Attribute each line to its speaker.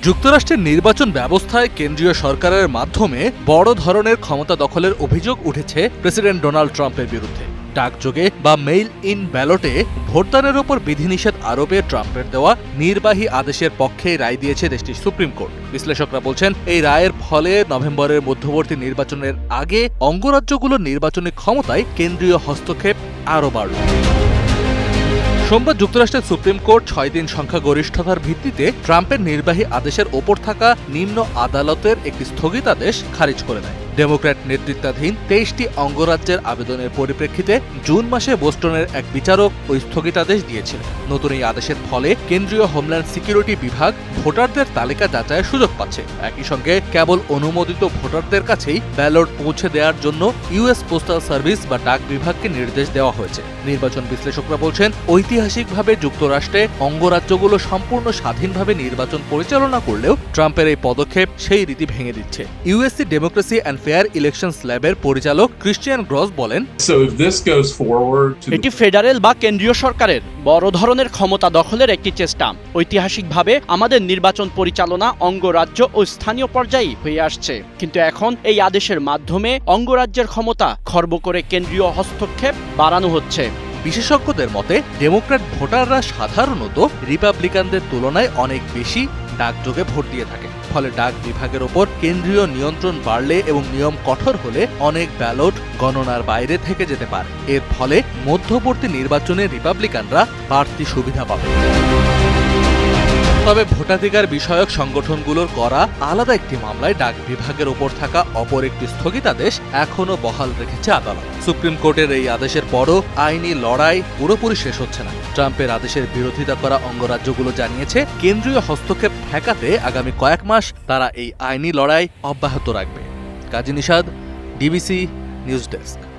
Speaker 1: যুক্তরাষ্ট্রের নির্বাচন ব্যবস্থায় কেন্দ্রীয় সরকারের মাধ্যমে বড় ধরনের ক্ষমতা দখলের অভিযোগ উঠেছে প্রেসিডেন্ট ডোনাল্ড ট্রাম্পের বিরুদ্ধে। ডাকযোগে বা মেইল ইন ব্যালটে ভোটদানের ওপর বিধিনিষেধ আরোপে ট্রাম্পের দেওয়া নির্বাহী আদেশের পক্ষে রায় দিয়েছে দেশটির সুপ্রিম কোর্ট। বিশ্লেষকরা বলছেন, এই রায়ের ফলে নভেম্বরের মধ্যবর্তী নির্বাচনের আগে অঙ্গরাজ্যগুলোর নির্বাচনী ক্ষমতায় কেন্দ্রীয় হস্তক্ষেপ আরও বাড়ল। সোমবার যুক্তরাষ্ট্রের সুপ্রিম কোর্ট 6 দিন সংখ্যাগরিষ্ঠতার ভিত্তিতে ট্রাম্পের নির্বাহী আদেশের ওপর থাকা নিম্ন আদালতের একটি স্থগিতাদেশ খারিজ করে দেয়। ডেমোক্র্যাট নেতৃত্বাধীন 23টি অঙ্গরাজ্যের আবেদনের পরিপ্রেক্ষিতে জুন মাসে বোস্টনের এক বিচারক ওই স্থগিতাদেশ দিয়েছিলেন। নতুন এই আদেশের ফলে কেন্দ্রীয় হোমল্যান্ড সিকিউরিটি বিভাগ ভোটারদের তালিকা যাচাইয়ের সুযোগ পাচ্ছে। একই সঙ্গে কেবল অনুমোদিত ভোটারদের কাছেই ব্যালট পৌঁছে দেওয়ার জন্য ইউএস পোস্টাল সার্ভিস বা ডাক বিভাগকে নির্দেশ দেওয়া হয়েছে। নির্বাচন বিশ্লেষকরা বলছেন, ঐতিহাসিকভাবে যুক্তরাষ্ট্রে অঙ্গরাজ্যগুলো সম্পূর্ণ স্বাধীনভাবে নির্বাচন পরিচালনা করলেও ট্রাম্পের এই পদক্ষেপ সেই রীতি ভেঙে দিচ্ছে। USC democracy and fair elections ল্যাবের পরিচালক ক্রিশ্চিয়ান গ্রস বলেন,
Speaker 2: এটি ফেডারেল বা কেন্দ্রীয় সরকারের বড় ধরনের ক্ষমতা দখলের একটি চেষ্টা। ঐতিহাসিকভাবে আমাদের নির্বাচন পরিচালনা অঙ্গরাজ্য ও স্থানীয় পর্যায়ে হয়ে আসছে, কিন্তু এখন এই আদেশের মাধ্যমে অঙ্গরাজ্যের ক্ষমতা খর্ব করে কেন্দ্রীয় হস্তক্ষেপ বাড়ানো হচ্ছে।
Speaker 1: বিশেষজ্ঞদের মতে, ডেমোক্র্যাট ভোটাররা সাধারণত রিপাবলিকানদের তুলনায় অনেক বেশি ডাকযোগে ভোট দিয়ে থাকে। ফলে ডাক বিভাগের ওপর কেন্দ্রীয় নিয়ন্ত্রণ বাড়লে এবং নিয়ম কঠোর হলে অনেক ব্যালট গণনার বাইরে থেকে যেতে পারে। এর ফলে মধ্যবর্তী নির্বাচনে রিপাবলিকানরা বাড়তি সুবিধা পাবে। তবে ভোটাধিকার বিষয়ক সংগঠনগুলোর করা আলাদা একটি মামলায় ডাক বিভাগের ওপর থাকা অপর একটি স্থগিতাদেশ এখনও বহাল রেখেছে আদালত। সুপ্রিম কোর্টের এই আদেশের পরও আইনি লড়াই পুরোপুরি শেষ হচ্ছে না। ট্রাম্পের আদেশের বিরোধিতা করা অঙ্গরাজ্যগুলো জানিয়েছে, কেন্দ্রীয় হস্তক্ষেপ ঠেকাতে আগামী কয়েক মাস তারা এই আইনি লড়াই অব্যাহত রাখবে। কাজী নিশাদ, ডিবিসি নিউজ ডেস্ক।